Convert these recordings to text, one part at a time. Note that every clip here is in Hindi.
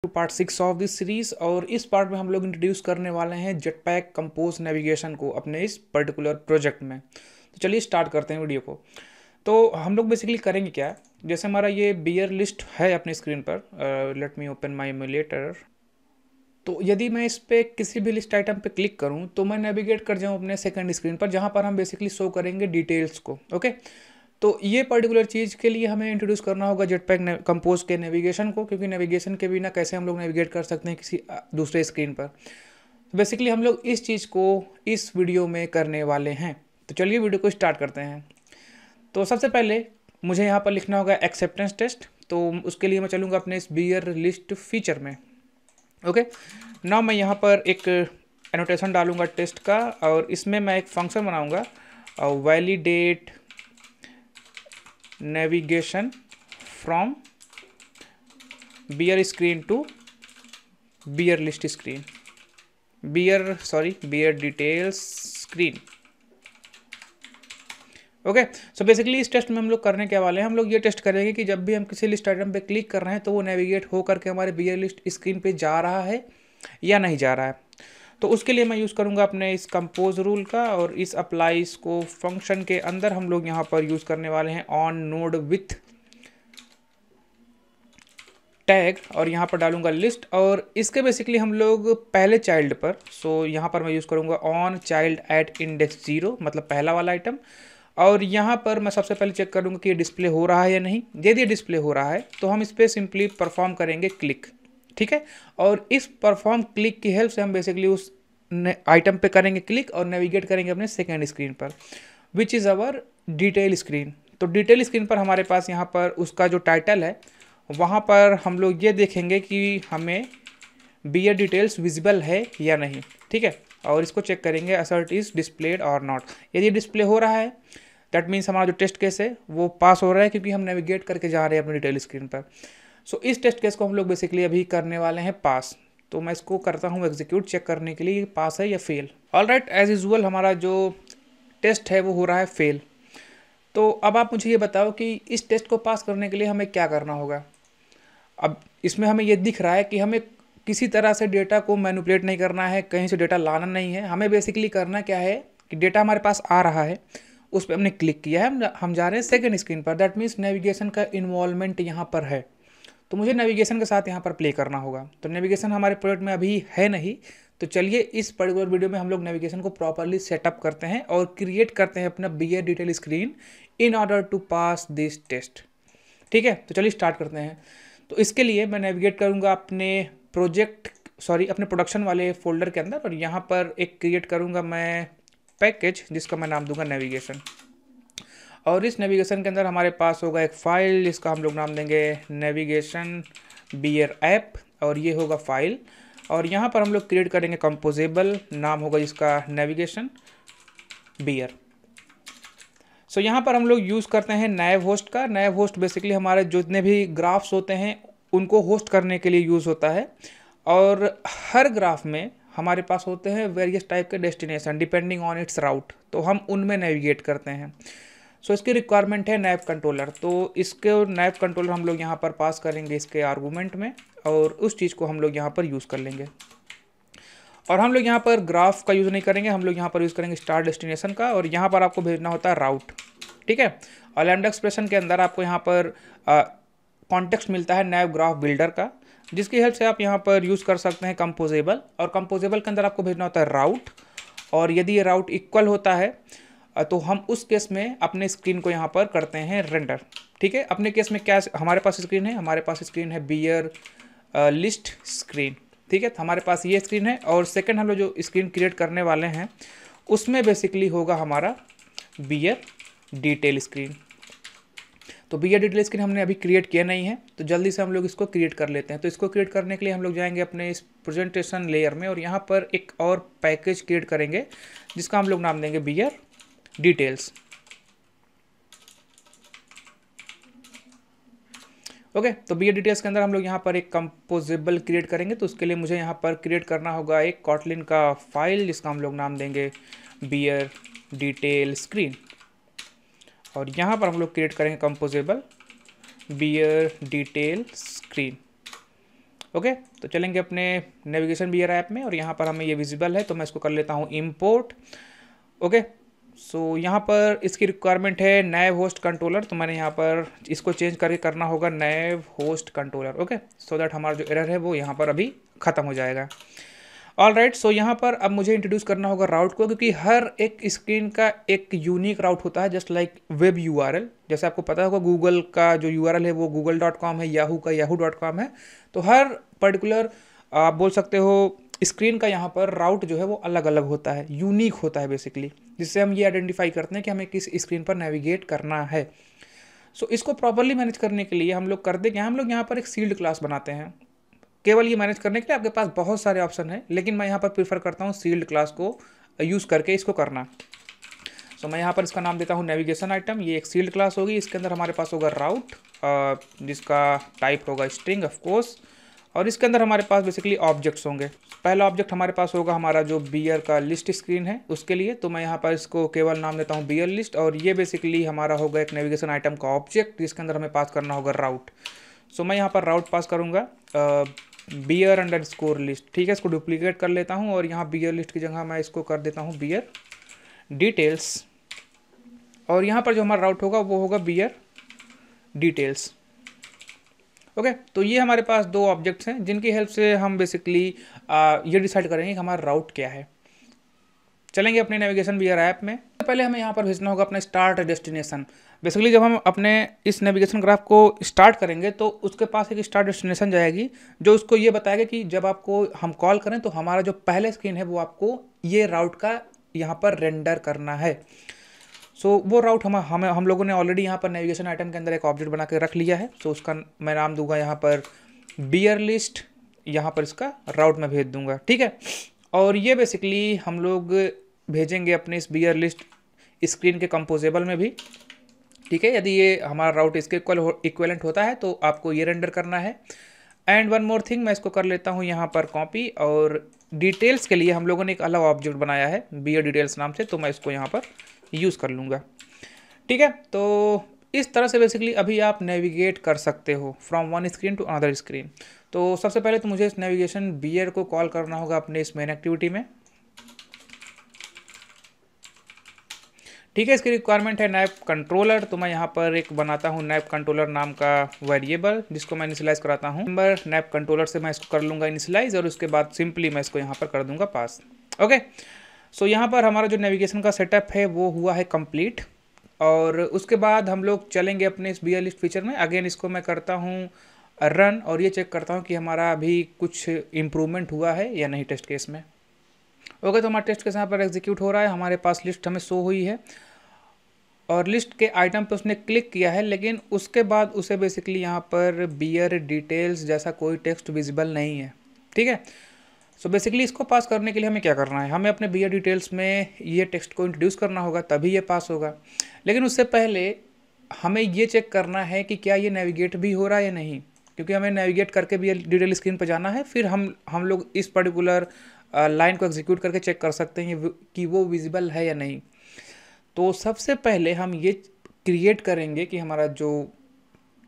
Part 6 of this series. और इस पार्ट में हम लोग इंट्रोड्यूस करने वाले हैं जेटपैक कंपोज नेविगेशन को अपने इस पर्टिकुलर प्रोजेक्ट में। तो चलिए स्टार्ट करते हैं वीडियो को। तो हम लोग बेसिकली करेंगे क्या, जैसे हमारा ये बियर लिस्ट है अपनी स्क्रीन पर, let me open my emulator. तो यदि मैं इस पर किसी भी लिस्ट आइटम पे क्लिक करूं तो मैं नेविगेट कर जाऊं अपने सेकंड स्क्रीन पर, जहां पर हम बेसिकली शो करेंगे डिटेल्स को। ओके, तो ये पर्टिकुलर चीज़ के लिए हमें इंट्रोड्यूस करना होगा जेटपैक कंपोज के नेविगेशन को, क्योंकि नेविगेशन के बिना कैसे हम लोग नेविगेट कर सकते हैं किसी दूसरे स्क्रीन पर। तो बेसिकली हम लोग इस चीज़ को इस वीडियो में करने वाले हैं। तो चलिए वीडियो को स्टार्ट करते हैं। तो सबसे पहले मुझे यहाँ पर लिखना होगा एक्सेप्टेंस टेस्ट। तो उसके लिए मैं चलूँगा अपने इस बियर लिस्ट फीचर में। ओके, नाउ मैं यहाँ पर एक एनोटेशन डालूंगा टेस्ट का, और इसमें मैं एक फंक्शन बनाऊंगा validate navigation from beer screen to beer list screen, beer details screen. Okay, so basically इस टेस्ट में हम लोग करने के वाले हैं, हम लोग ये टेस्ट करेंगे कि जब भी हम किसी लिस्ट आइटम पे क्लिक कर रहे हैं तो वो नेविगेट हो करके हमारे बियर लिस्ट स्क्रीन पे जा रहा है या नहीं जा रहा है। तो उसके लिए मैं यूज़ करूँगा अपने इस कंपोज रूल का, और इस अप्लाइज को फंक्शन के अंदर हम लोग यहाँ पर यूज़ करने वाले हैं ऑन नोड विथ टैग, और यहाँ पर डालूंगा लिस्ट। और इसके बेसिकली हम लोग पहले चाइल्ड पर, सो यहाँ पर मैं यूज़ करूँगा ऑन चाइल्ड एट इंडेक्स 0, मतलब पहला वाला आइटम। और यहाँ पर मैं सबसे पहले चेक करूँगा कि ये डिस्प्ले हो रहा है या नहीं। यदि ये डिस्प्ले हो रहा है तो हम इस पर सिंपली परफॉर्म करेंगे क्लिक, ठीक है। और इस परफॉर्म क्लिक की हेल्प से हम बेसिकली उस आइटम पे करेंगे क्लिक और नेविगेट करेंगे अपने सेकेंड स्क्रीन पर, which is our detail screen. तो डिटेल स्क्रीन पर हमारे पास यहाँ पर उसका जो टाइटल है वहाँ पर हम लोग ये देखेंगे कि हमें बियर डिटेल्स विजिबल है या नहीं, ठीक है। और इसको चेक करेंगे असर्ट इज डिस्प्लेड और नॉट। यदि डिस्प्ले हो रहा है दैट मीन्स हमारा जो टेस्ट केस है वो पास हो रहा है, क्योंकि हम नेविगेट करके जा रहे हैं अपनी डिटेल स्क्रीन पर। सो इस टेस्ट केस को हम लोग बेसिकली अभी करने वाले हैं पास। तो मैं इसको करता हूँ एग्जीक्यूट, चेक करने के लिए पास है या फेल। ऑलराइट, एज यूजुअल हमारा जो टेस्ट है वो हो रहा है फेल। तो अब आप मुझे ये बताओ कि इस टेस्ट को पास करने के लिए हमें क्या करना होगा। अब इसमें हमें ये दिख रहा है कि हमें किसी तरह से डेटा को मैनिपुलेट नहीं करना है, कहीं से डेटा लाना नहीं है। हमें बेसिकली करना क्या है कि डेटा हमारे पास आ रहा है, उस पर हमने क्लिक किया है, हम जा रहे हैं सेकंड स्क्रीन पर। दैट मीन्स नेविगेशन का इन्वॉल्वमेंट यहाँ पर है, तो मुझे नेविगेशन के साथ यहाँ पर प्ले करना होगा। तो नेविगेशन हमारे प्रोजेक्ट में अभी है नहीं, तो चलिए इस पर्टिकुलर वीडियो में हम लोग नेविगेशन को प्रॉपरली सेटअप करते हैं और क्रिएट करते हैं अपना beer detail screen in order to pass this test, ठीक है। तो चलिए स्टार्ट करते हैं। तो इसके लिए मैं नेविगेट करूँगा अपने अपने प्रोडक्शन वाले फोल्डर के अंदर, और यहाँ पर एक क्रिएट करूँगा मैं पैकेज जिसका मैं नाम दूंगा नेविगेशन। और इस नेविगेशन के अंदर हमारे पास होगा एक फाइल जिसका हम लोग नाम देंगे नेविगेशन बियर ऐप, और ये होगा फाइल। और यहाँ पर हम लोग क्रिएट करेंगे कंपोजेबल, नाम होगा जिसका नेविगेशन बियर। सो यहाँ पर हम लोग यूज़ करते हैं नैव होस्ट का। नैव होस्ट बेसिकली हमारे जितने भी ग्राफ्स होते हैं उनको होस्ट करने के लिए यूज़ होता है, और हर ग्राफ में हमारे पास होते हैं वेरियस टाइप के डेस्टिनेशन डिपेंडिंग ऑन इट्स राउट, तो हम उनमें नेविगेट करते हैं। सो इसकी रिक्वायरमेंट है नैव कंट्रोलर। तो इसके नैव कंट्रोलर हम लोग यहाँ पर पास करेंगे इसके आर्गूमेंट में, और उस चीज़ को हम लोग यहाँ पर यूज़ कर लेंगे। और हम लोग यहाँ पर ग्राफ का यूज़ नहीं करेंगे, हम लोग यहाँ पर यूज़ करेंगे स्टार डेस्टिनेशन का, और यहाँ पर आपको भेजना होता है राउट, ठीक है। और लैम्डा एक्सप्रेशन के अंदर आपको यहाँ पर कॉन्टेक्स्ट मिलता है नैव ग्राफ बिल्डर का, जिसकी हेल्प से आप यहाँ पर यूज़ कर सकते हैं कंपोजेबल। और कंपोजेबल के अंदर आपको भेजना होता है राउट, और यदि ये राउट इक्वल होता है तो हम उस केस में अपने स्क्रीन को यहाँ पर करते हैं रेंडर, ठीक है। अपने केस में क्या हमारे पास स्क्रीन है, हमारे पास स्क्रीन है बियर लिस्ट स्क्रीन, ठीक है। तो हमारे पास ये स्क्रीन है, और सेकंड हम लोग जो स्क्रीन क्रिएट करने वाले हैं उसमें बेसिकली होगा हमारा बियर डिटेल स्क्रीन। तो बियर डिटेल स्क्रीन हमने अभी क्रिएट किया नहीं है, तो जल्दी से हम लोग इसको क्रिएट कर लेते हैं। तो इसको क्रिएट करने के लिए हम लोग जाएंगे अपने इस प्रेजेंटेशन लेयर में, और यहाँ पर एक और पैकेज क्रिएट करेंगे जिसका हम लोग नाम देंगे बियर डिटेल्स। ओके, तो बियर डिटेल्स के अंदर हम लोग यहाँ पर एक कंपोजेबल क्रिएट करेंगे। तो उसके लिए मुझे यहाँ पर क्रिएट करना होगा एक कॉटलिन का फाइल जिसका हम लोग नाम देंगे बियर डिटेल स्क्रीन, और यहाँ पर हम लोग क्रिएट करेंगे composable beer detail screen. Okay, तो चलेंगे अपने नेविगेशन बियर ऐप में और यहाँ पर हमें ये विजिबल है तो मैं इसको कर लेता हूँ इम्पोर्ट। ओके, सो यहाँ पर इसकी रिक्वायरमेंट है नैव होस्ट कंट्रोलर, तो मैंने यहाँ पर इसको चेंज करके करना होगा nav host controller. Okay, so that हमारा जो एरर है वो यहाँ पर अभी ख़त्म हो जाएगा। ऑल राइट, सो यहाँ पर अब मुझे इंट्रोड्यूस करना होगा राउट को, क्योंकि हर एक स्क्रीन का एक यूनिक राउट होता है, जस्ट लाइक वेब यूआरएल। जैसे आपको पता होगा गूगल का जो यूआरएल है वो google.com है, याहू का yahoo.com है। तो हर पर्टिकुलर आप बोल सकते हो स्क्रीन का यहाँ पर राउट जो है वो अलग अलग होता है, यूनिक होता है बेसिकली, जिससे हम ये आइडेंटिफाई करते हैं कि हमें किस स्क्रीन पर नेविगेट करना है। सो इसको प्रॉपरली मैनेज करने के लिए हम लोग करते क्या, हम लोग यहाँ पर एक सील्ड क्लास बनाते हैं। केवल ये मैनेज करने के लिए आपके पास बहुत सारे ऑप्शन हैं, लेकिन मैं यहाँ पर प्रीफर करता हूँ सील्ड क्लास को यूज़ करके इसको करना। सो मैं यहाँ पर इसका नाम देता हूँ नेविगेशन आइटम। ये एक सील्ड क्लास होगी, इसके अंदर हमारे पास होगा राउट जिसका टाइप होगा स्ट्रिंग ऑफ कोर्स, और इसके अंदर हमारे पास बेसिकली ऑब्जेक्ट्स होंगे। पहला ऑब्जेक्ट हमारे पास होगा हमारा जो बियर का लिस्ट स्क्रीन है उसके लिए, तो मैं यहाँ पर इसको केवल नाम देता हूँ बियर लिस्ट, और ये बेसिकली हमारा होगा एक नेविगेशन आइटम का ऑब्जेक्ट जिसके अंदर हमें पास करना होगा राउट। सो मैं यहाँ पर राउट पास करूँगा बियर अंडरस्कोर लिस्ट। ठीक है, इसको डुप्लीकेट कर लेता हूँ और यहाँ बियर लिस्ट की जगह मैं इसको कर देता हूँ बियर डिटेल्स, और यहाँ पर जो हमारा राउट होगा वो होगा बियर डिटेल्स। ओके, तो ये हमारे पास दो ऑब्जेक्ट्स हैं जिनकी हेल्प से हम बेसिकली ये डिसाइड करेंगे कि हमारा राउट क्या है। चलेंगे अपने नेविगेशन बियर ऐप में। पहले हमें यहाँ पर भेजना होगा अपना स्टार्ट डेस्टिनेशन। बेसिकली जब हम अपने इस नेविगेशन ग्राफ को स्टार्ट करेंगे तो उसके पास एक स्टार्ट डेस्टिनेशन जाएगी जो उसको ये बताएगा कि जब आपको हम कॉल करें तो हमारा जो पहले स्क्रीन है वो आपको ये राउट का यहाँ पर रेंडर करना है। सो वो राउट हम लोगों ने ऑलरेडी यहाँ पर नेविगेशन आइटम के अंदर एक ऑब्जेक्ट बना के रख लिया है। सो उसका मैं नाम दूंगा यहाँ पर बियर लिस्ट, यहाँ पर इसका राउट मैं भेज दूंगा। ठीक है, और ये बेसिकली हम लोग भेजेंगे अपने इस बियर लिस्ट स्क्रीन के कंपोजेबल में भी। ठीक है, यदि ये हमारा राउट इसके इक्वलेंट होता है तो आपको ये रेंडर करना है। एंड वन मोर थिंग, मैं इसको कर लेता हूँ यहाँ पर कॉपी, और डिटेल्स के लिए हम लोगों ने एक अलग ऑब्जेक्ट बनाया है बियर डिटेल्स नाम से, तो मैं इसको यहाँ पर यूज़ कर लूँगा। ठीक है, तो इस तरह से बेसिकली अभी आप नेविगेट कर सकते हो from one screen to another screen. तो सबसे पहले तो मुझे इस नेविगेशन बियर को कॉल करना होगा अपने इस मेन एक्टिविटी में। ठीक है, इसकी रिक्वायरमेंट है नैप कंट्रोलर, तो मैं यहाँ पर एक बनाता हूँ नैप कंट्रोलर नाम का वेरिएबल जिसको मैं इनिशियलाइज कराता हूँ। नंबर नैप कंट्रोलर से मैं इसको कर लूँगा इनिशियलाइज, और उसके बाद सिंपली मैं इसको यहाँ पर कर दूँगा पास। ओके, सो यहाँ पर हमारा जो नेविगेशन का सेटअप है वो हुआ है कंप्लीट, और उसके बाद हम लोग चलेंगे अपने इस बियर लिस्ट फीचर में। अगेन इसको मैं करता हूँ रन, और ये चेक करता हूँ कि हमारा अभी कुछ इम्प्रूवमेंट हुआ है या नहीं टेस्ट केस में। ओके, तो हमारा टेस्ट केस यहाँ पर एग्जीक्यूट हो रहा है, हमारे पास लिस्ट हमें शो हुई है और लिस्ट के आइटम पे उसने क्लिक किया है, लेकिन उसके बाद उसे बेसिकली यहाँ पर बियर डिटेल्स जैसा कोई टेक्स्ट विजिबल नहीं है। ठीक है, सो बेसिकली इसको पास करने के लिए हमें क्या करना है, हमें अपने बियर डिटेल्स में ये टेक्स्ट को इंट्रोड्यूस करना होगा, तभी ये पास होगा। लेकिन उससे पहले हमें ये चेक करना है कि क्या ये नेविगेट भी हो रहा है या नहीं, क्योंकि हमें नेविगेट करके बियर डिटेल स्क्रीन पर जाना है, फिर हम लोग इस पर्टिकुलर लाइन को एग्जीक्यूट करके चेक कर सकते हैं कि वो विजिबल है या नहीं। तो सबसे पहले हम ये क्रिएट करेंगे कि हमारा जो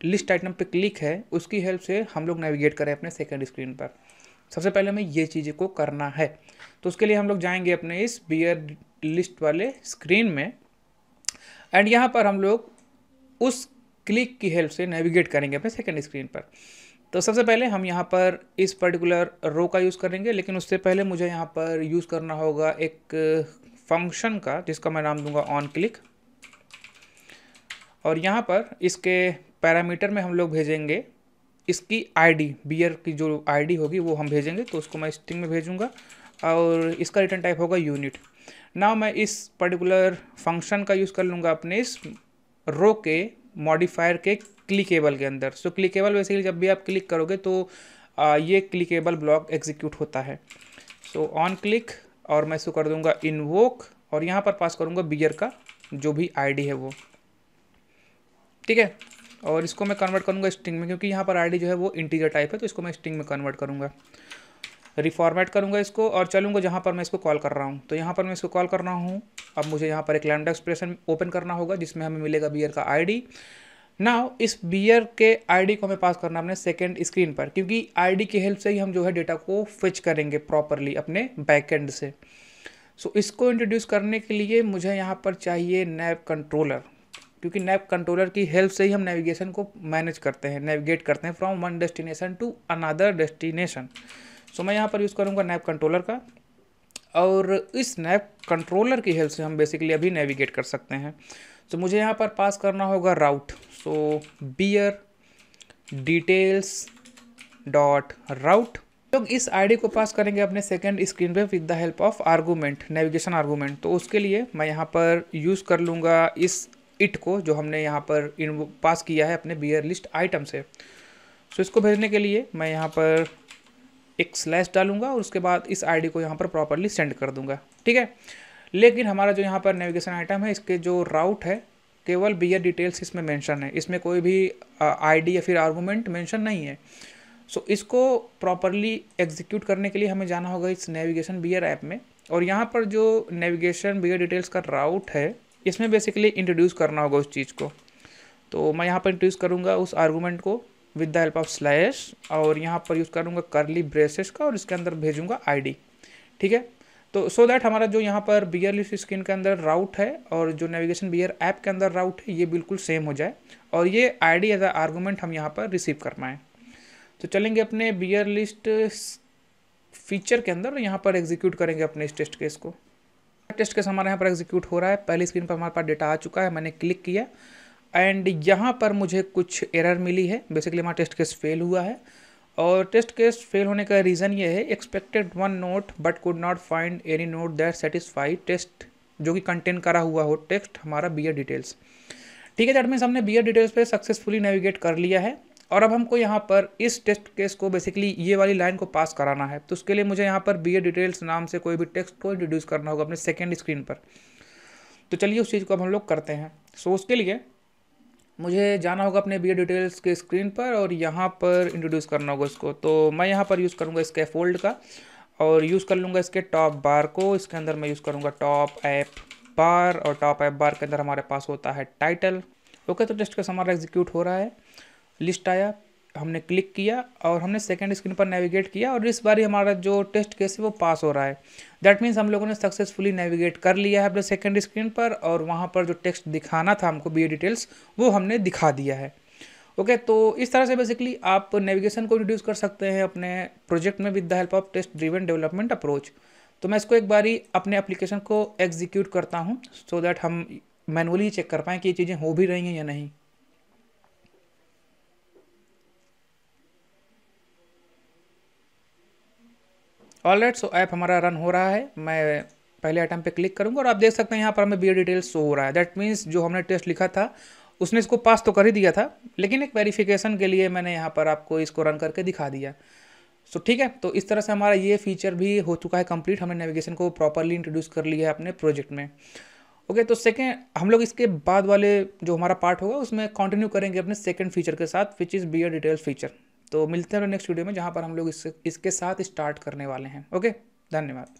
लिस्ट आइटम पे क्लिक है उसकी हेल्प से हम लोग नेविगेट करें अपने सेकंड स्क्रीन पर। सबसे पहले हमें ये चीज़ें को करना है, तो उसके लिए हम लोग जाएंगे अपने इस बियर लिस्ट वाले स्क्रीन में, एंड यहाँ पर हम लोग उस क्लिक की हेल्प से नेविगेट करेंगे अपने सेकंड स्क्रीन पर। तो सबसे पहले हम यहाँ पर इस पर्टिकुलर रो का यूज़ करेंगे, लेकिन उससे पहले मुझे यहाँ पर यूज़ करना होगा एक फंक्शन का जिसका मैं नाम दूंगा ऑन क्लिक, और यहाँ पर इसके पैरामीटर में हम लोग भेजेंगे इसकी आईडी, बियर की जो आईडी होगी वो हम भेजेंगे, तो उसको मैं स्ट्रिंग में भेजूंगा और इसका रिटर्न टाइप होगा यूनिट। नाउ मैं इस पर्टिकुलर फंक्शन का यूज़ कर लूँगा अपने इस रो के मॉडिफायर के क्लिकेबल के अंदर। सो क्लिकेबल बेसिकली जब भी आप क्लिक करोगे तो ये क्लिकेबल ब्लॉक एग्जीक्यूट होता है। सो ऑन क्लिक, और मैं इसको कर दूंगा इन्वोक, और यहाँ पर पास करूँगा बियर का जो भी आईडी है वो। ठीक है, और इसको मैं कन्वर्ट करूँगा स्ट्रिंग में, क्योंकि यहाँ पर आईडी जो है वो इंटीजर टाइप है, तो इसको मैं स्ट्रिंग में कन्वर्ट करूँगा। रिफॉर्मेट करूँगा इसको और चलूँगा जहाँ पर मैं इसको कॉल कर रहा हूँ। तो यहाँ पर मैं इसको कॉल कर रहा हूँ। अब मुझे यहाँ पर एक लैम्डा एक्सप्रेशन ओपन करना होगा जिसमें हमें मिलेगा बियर का आईडी। नाउ इस बियर के आईडी को हमें पास करना है अपने सेकेंड स्क्रीन पर, क्योंकि आईडी की हेल्प से ही हम जो है डेटा को फिच करेंगे प्रॉपरली अपने बैकएंड से। सो इसको इंट्रोड्यूस करने के लिए मुझे यहाँ पर चाहिए नैव कंट्रोलर, क्योंकि नैव कंट्रोलर की हेल्प से ही हम नेविगेशन को मैनेज करते हैं, नेविगेट करते हैं from one destination to another destination. So मैं यहाँ पर यूज़ करूँगा नैव कंट्रोलर का, और इस नैव कंट्रोलर की हेल्प से हम बेसिकली अभी नेविगेट कर सकते हैं। तो मुझे यहाँ पर पास करना होगा राउट। सो बियर डिटेल्स डॉट राउट, लोग इस आईडी को पास करेंगे अपने सेकंड स्क्रीन पे with the help of argument, navigation argument. तो उसके लिए मैं यहाँ पर यूज़ कर लूँगा इस इट को जो हमने यहाँ पर पास किया है अपने बियर लिस्ट आइटम से। सो इसको भेजने के लिए मैं यहाँ पर एक स्लैश डालूंगा और उसके बाद इस आईडी को यहाँ पर प्रॉपरली सेंड कर दूंगा, ठीक है। लेकिन हमारा जो यहाँ पर नेविगेशन आइटम है, इसके जो राउट है केवल बियर डिटेल्स इसमें मेंशन है, इसमें कोई भी आईडी या फिर आर्गूमेंट मेंशन नहीं है। सो इसको प्रॉपरली एग्जीक्यूट करने के लिए हमें जाना होगा इस नेविगेशन बियर ऐप में, और यहाँ पर जो नेविगेशन बियर डिटेल्स का राउट है इसमें बेसिकली इंट्रोड्यूस करना होगा उस चीज़ को। तो मैं यहाँ पर इंट्रोड्यूस करूँगा उस आर्गूमेंट को with the help of slash, और यहाँ पर यूज़ करूँगा करली ब्रेसेस का, और इसके अंदर भेजूँगा आईडी, ठीक है। तो सो दैट हमारा जो यहाँ पर बियर लिस्ट स्क्रीन के अंदर राउट है और जो नेविगेशन बियर ऐप के अंदर राउट है ये बिल्कुल सेम हो जाए, और ये आईडी एज अ आर्गूमेंट हम यहाँ पर रिसीव कर पाएँ। तो चलेंगे अपने बियर लिस्ट फीचर के अंदर, यहाँ पर एग्जीक्यूट करेंगे अपने इस टेस्ट केस को। टेस्ट केस हमारे यहाँ पर एग्जीक्यूट हो रहा है। पहली स्क्रीन पर हमारे पास डेटा आ चुका है, मैंने क्लिक किया एंड यहाँ पर मुझे कुछ एरर मिली है। बेसिकली हमारा टेस्ट केस फेल हुआ है, और टेस्ट केस फेल होने का रीज़न ये है expected one note but could not find any note that satisfy test, जो कि कंटेन करा हुआ हो टेक्स्ट हमारा बियर डिटेल्स, ठीक है। दैट मीन्स हमने बियर डिटेल्स पे सक्सेसफुली नेविगेट कर लिया है, और अब हमको यहाँ पर इस टेस्ट केस को बेसिकली ये वाली लाइन को पास कराना है। तो उसके लिए मुझे यहाँ पर बियर डिटेल्स नाम से कोई भी टेक्स्ट को इंट्रोड्यूस करना होगा अपने सेकेंड स्क्रीन पर। तो चलिए उस चीज़ को अब हम लोग करते हैं। सो उसके लिए मुझे जाना होगा अपने बियर डिटेल्स के स्क्रीन पर, और यहाँ पर इंट्रोड्यूस करना होगा इसको। तो मैं यहाँ पर यूज़ करूँगा स्कैफोल्ड का, और यूज़ कर लूँगा इसके टॉप बार को। इसके अंदर मैं यूज़ करूँगा टॉप ऐप बार, और टॉप ऐप बार के अंदर हमारे पास होता है टाइटल। ओके, तो टेस्ट केस हमारा एग्जीक्यूट हो रहा है, लिस्ट आया, हमने क्लिक किया और हमने सेकंड स्क्रीन पर नेविगेट किया, और इस बार हमारा जो टेस्ट केस है वो पास हो रहा है। दैट मीन्स हम लोगों ने सक्सेसफुली नेविगेट कर लिया है अपने सेकंड स्क्रीन पर, और वहाँ पर जो टेक्स्ट दिखाना था हमको बियर डिटेल्स वो हमने दिखा दिया है। ओके, तो इस तरह से बेसिकली आप नेविगेशन को इंट्रोड्यूस कर सकते हैं अपने प्रोजेक्ट में with the help of test driven development approach. तो मैं इसको एक बारी अपने एप्लीकेशन को एग्जीक्यूट करता हूँ सो दैट हम मैनुअली चेक कर पाएँ कि ये चीज़ें हो भी रही हैं या नहीं। ऑलराइट, सो ऐप हमारा रन हो रहा है। मैं पहले आइटम पे क्लिक करूंगा और आप देख सकते हैं यहाँ पर हमें बियर डिटेल्स शो हो रहा है। दैट मीन्स जो हमने टेस्ट लिखा था उसने इसको पास तो कर ही दिया था, लेकिन एक वेरिफिकेशन के लिए मैंने यहाँ पर आपको इसको रन करके दिखा दिया। सो ठीक है, तो इस तरह से हमारा ये फीचर भी हो चुका है कंप्लीट। हमने नेविगेशन को प्रॉपरली इंट्रोड्यूस कर लिया है अपने प्रोजेक्ट में। ओके, तो सेकेंड हम लोग इसके बाद वाले जो हमारा पार्ट होगा उसमें कंटिन्यू करेंगे अपने सेकेंड फीचर के साथ, which is bare details feature. तो मिलते हैं नेक्स्ट वीडियो में, जहाँ पर हम लोग इसके साथ स्टार्ट करने वाले हैं। ओके, धन्यवाद।